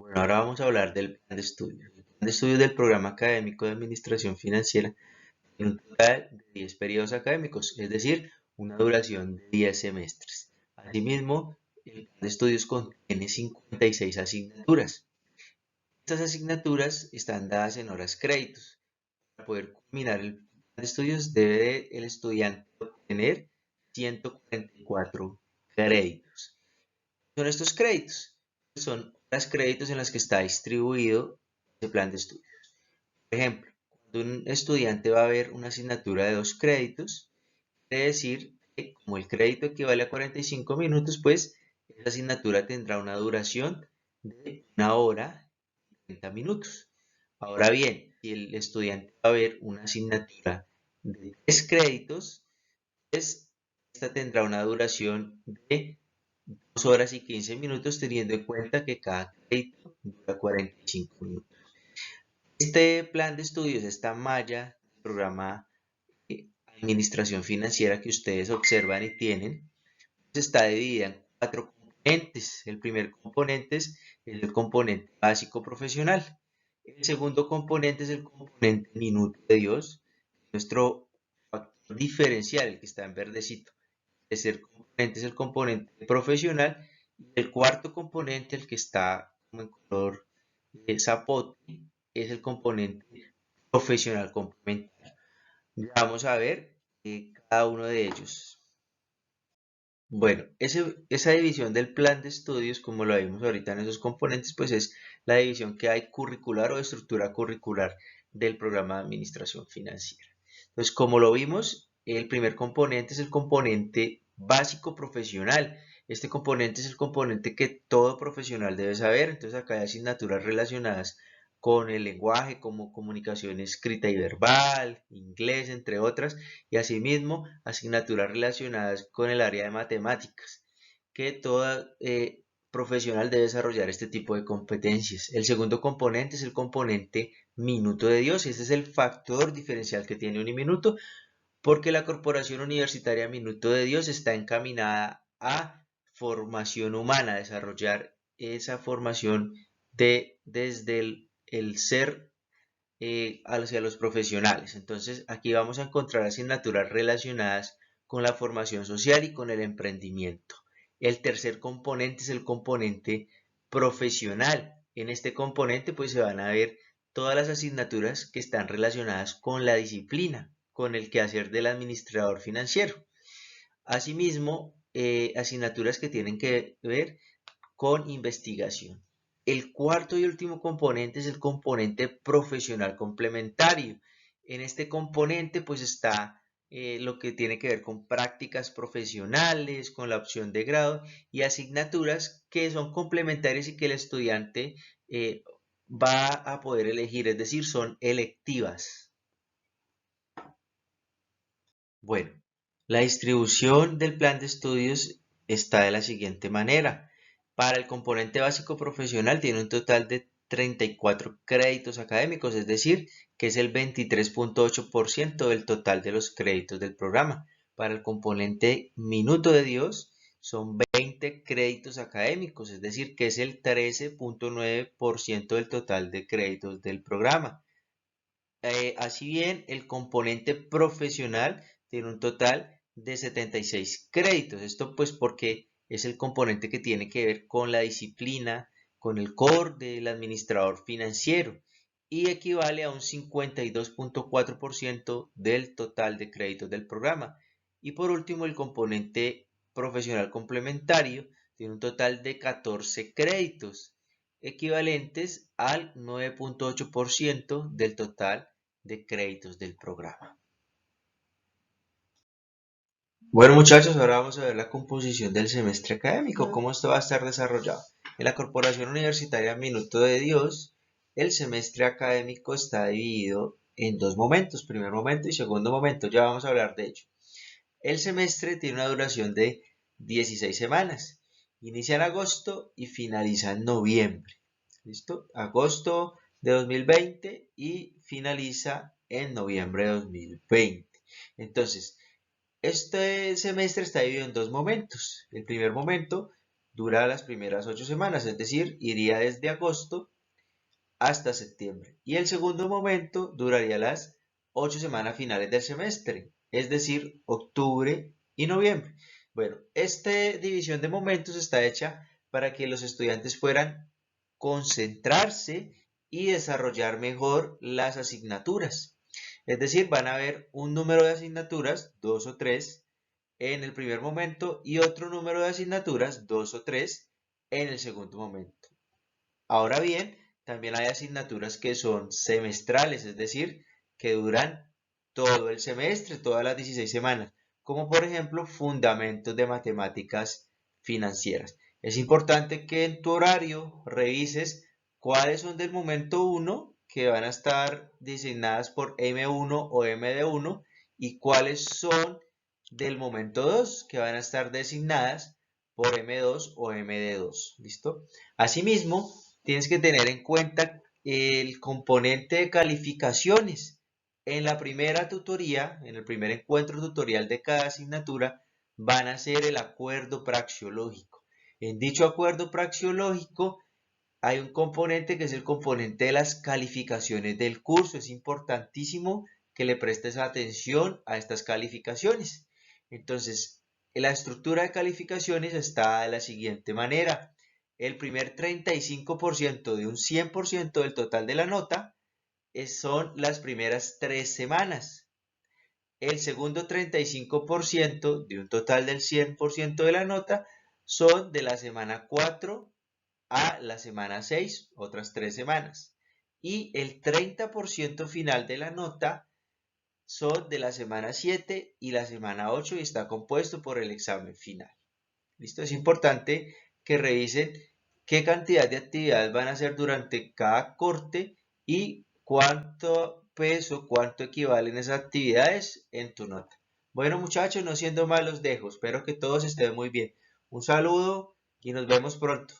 Bueno, ahora vamos a hablar del plan de estudio. El plan de estudio del programa académico de Administración Financiera tiene un total de 10 periodos académicos, es decir, una duración de 10 semestres. Asimismo, el plan de estudios contiene 56 asignaturas. Estas asignaturas están dadas en horas créditos. Para poder culminar el plan de estudios debe el estudiante obtener 144 créditos. ¿Son estos créditos? Son las créditos en las que está distribuido ese plan de estudios. Por ejemplo, cuando un estudiante va a ver una asignatura de 2 créditos, quiere decir que como el crédito equivale a 45 minutos, pues esa asignatura tendrá una duración de 1 hora y 30 minutos. Ahora bien, si el estudiante va a ver una asignatura de 3 créditos, pues esta tendrá una duración de 2 horas y 15 minutos, teniendo en cuenta que cada crédito dura 45 minutos. Este plan de estudios, esta malla del programa de Administración Financiera que ustedes observan y tienen, pues está dividida en 4 componentes. El primer componente es el componente básico profesional. El segundo componente es el componente minuto de Dios, nuestro factor diferencial, el que está en verdecito. El tercer componente es el componente profesional y el cuarto componente, el que está como en color zapote, es el componente profesional complementario. Ya vamos a ver cada uno de ellos. Bueno, esa división del plan de estudios, como lo vimos ahorita en esos componentes, pues es la división que hay curricular o de estructura curricular del programa de administración financiera. Entonces, como lo vimos, el primer componente es el componente básico profesional. Este componente es el componente que todo profesional debe saber. Entonces, acá hay asignaturas relacionadas con el lenguaje, como comunicación escrita y verbal, inglés, entre otras, y asimismo asignaturas relacionadas con el área de matemáticas, que toda profesional debe desarrollar este tipo de competencias. El segundo componente es el componente minuto de Dios, y este es el factor diferencial que tiene Uniminuto, porque la Corporación Universitaria Minuto de Dios está encaminada a formación humana, a desarrollar esa formación desde el ser hacia los profesionales. Entonces, aquí vamos a encontrar asignaturas relacionadas con la formación social y con el emprendimiento. El tercer componente es el componente profesional. En este componente, pues se van a ver todas las asignaturas que están relacionadas con la disciplina, con el quehacer del administrador financiero. Asimismo, asignaturas que tienen que ver con investigación. El cuarto y último componente es el componente profesional complementario. En este componente pues está lo que tiene que ver con prácticas profesionales, con la opción de grado y asignaturas que son complementarias y que el estudiante va a poder elegir, es decir, son electivas. Bueno, la distribución del plan de estudios está de la siguiente manera. Para el componente básico profesional tiene un total de 34 créditos académicos, es decir, que es el 23.8% del total de los créditos del programa. Para el componente minuto de Dios son 20 créditos académicos, es decir, que es el 13.9% del total de créditos del programa. Así bien, el componente profesional tiene un total de 76 créditos. Esto pues porque es el componente que tiene que ver con la disciplina, con el core del administrador financiero y equivale a un 52.4% del total de créditos del programa. Y por último, el componente profesional complementario tiene un total de 14 créditos, equivalentes al 9.8% del total de créditos del programa. Bueno muchachos, ahora vamos a ver la composición del semestre académico, cómo esto va a estar desarrollado. En la Corporación Universitaria Minuto de Dios, el semestre académico está dividido en dos momentos, primer momento y segundo momento, ya vamos a hablar de ello. El semestre tiene una duración de 16 semanas, inicia en agosto y finaliza en noviembre. ¿Listo? Agosto de 2020 y finaliza en noviembre de 2020. Entonces, este semestre está dividido en dos momentos. El primer momento dura las primeras 8 semanas, es decir, iría desde agosto hasta septiembre. Y el segundo momento duraría las 8 semanas finales del semestre, es decir, octubre y noviembre. Bueno, esta división de momentos está hecha para que los estudiantes puedan concentrarse y desarrollar mejor las asignaturas. Es decir, van a haber un número de asignaturas, 2 o 3, en el primer momento y otro número de asignaturas, 2 o 3, en el segundo momento. Ahora bien, también hay asignaturas que son semestrales, es decir, que duran todo el semestre, todas las 16 semanas, como por ejemplo Fundamentos de Matemáticas Financieras. Es importante que en tu horario revises cuáles son del momento 1, que van a estar designadas por M1 o MD1, y cuáles son del momento 2, que van a estar designadas por M2 o MD2. ¿Listo? Asimismo, tienes que tener en cuenta el componente de calificaciones. En la primera tutoría, en el primer encuentro tutorial de cada asignatura, van a hacer el acuerdo praxeológico. En dicho acuerdo praxeológico hay un componente que es el componente de las calificaciones del curso. Es importantísimo que le prestes atención a estas calificaciones. Entonces, la estructura de calificaciones está de la siguiente manera. El primer 35% de un 100% del total de la nota son las primeras 3 semanas. El segundo 35% de un total del 100% de la nota son de la semana 4 a la semana 6, otras 3 semanas. Y el 30% final de la nota son de la semana 7 y la semana 8 y está compuesto por el examen final. ¿Listo? Es importante que revisen qué cantidad de actividades van a hacer durante cada corte y cuánto peso, cuánto equivalen esas actividades en tu nota. Bueno, muchachos, no siendo más los dejo. Espero que todos estén muy bien. Un saludo y nos vemos pronto.